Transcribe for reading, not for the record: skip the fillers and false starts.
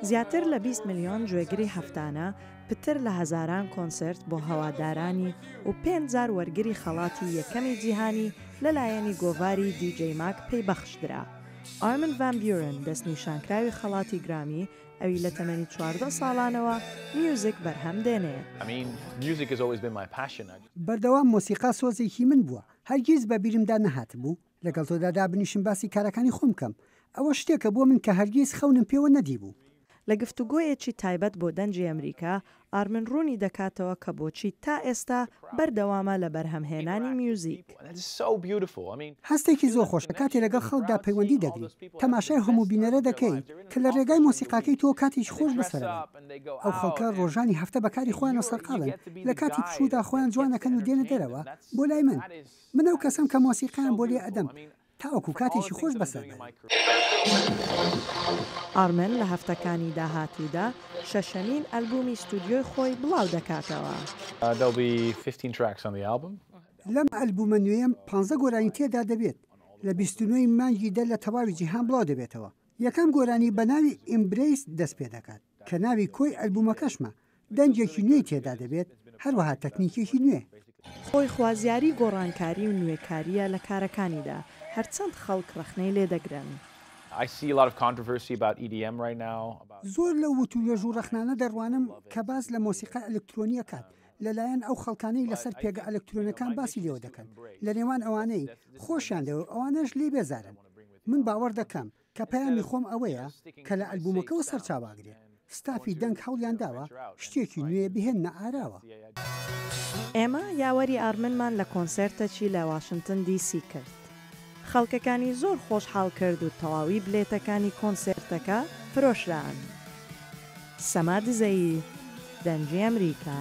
زیاتر لە 20 میلیۆن گوێگری هەفتانە پتر لە هەزاران کۆنسرت بۆ هەوادارانی و 5,000 وەرگری خەڵاتی یەکەمی جیهانی لەلایەنی گۆڤاری دیجەی ماک پێی بەخشدرا. ئارمن ڤان بیورن دەستنیشانکراوی خەڵاتی گرامی ئەوی لە تەمەنی 14 ساڵانەوە میوزیک بەرهەم دێنێت. بەردەوام مۆسیقا سۆزێکی من بووە، هەرگیز بە بیرمدا نەهات بوو لەگەڵ تۆدا دابنیشم باسی کارەکانی خۆم بکەم. ئەوە شتێکە بۆ من کە هەرگیز خەونم پێوە نەدی بوو. لە گفتوگۆیەکی تایبەت بۆ دەنجی ئەمریکا، ئارمن ڕوونی دەکاتەوە کە بۆچی تا ئێستا بەردەوامە لە بەرهەمهێنانی میوزیک. هەستێکی زۆر خۆشە کاتێ لەگەڵ خەڵکدا پەیوەندی دەگری، تەماشای هەموو بینەرە دەکەی کە لە ڕێگای مۆسیقاکەی تۆ کاتێکی خۆش بەسەرە. ئەو خەڵکە ڕۆژانی هەفتە بەکاری خۆیانەوە سەرقاڵن، لە کاتی پشودا خۆیان جوانەکەن و دێنە دەرەوە بۆ لای من ئەو کەسم کە مۆسیقایان بۆ لێ ئەدەم تاوەکو کاتێکی خۆش بەسەر. ئارمن لە هەفتەکانی داهاتوودا شەشەمین ئەلبومی ستودیۆی خۆی بڵاو دەکاتەوە. لەم ئەلبومە نوێیەم 15 گۆرانی تێدا دەبێت لە 29 مانگی دە لە تەواوی جیهان بڵاو دەبێتەوە. یەکەم گۆرانی بە ناوی ئیمبرەیس دەست پێ دەکات کە ناوی کۆی ئەلبومەکەشمە، دەنجێکی نوێی تێدا دەبێت، هەروەها تەکنیکێکی نوێ. خۆی خوازیاری گۆڕانکاری و نوێکاریە لە کارەکانیدا، هەرچەند خەڵک ڕەخنەی لێ دەگرن. زۆر لە وتووێژ و ڕەخنانە دەڕوانم کە باس لە مۆسیقای ئەلکترۆنیە کات لەلایەن ئەو خەڵکانەی لەسەر پێگە ئەلکترۆنەکان باسی لێوە دەکەن، لە نێوان ئەوانەی خۆشیان دەوە ئەوانەش لێ بێزارن. من باوەڕ دەکەم کە پەیامی خۆم ئەوەیە کە لە ئەلبومەکەەوە سەرچاواگرێت. ستافی دەنگ هەوڵیان داوە شتێکی نوێ بهێنە ئاراوە. ئێمە یاوەری ئارمنمان لە کۆنسەرتێکی لە واشنگتن دیسی کرد. خەڵکەکانی زۆر خۆشحاڵ کرد و تەواوی بلێتەکانی کۆنسەرتەکە فرۆشران. سەماد زەیی، دەنجی ئەمریکا.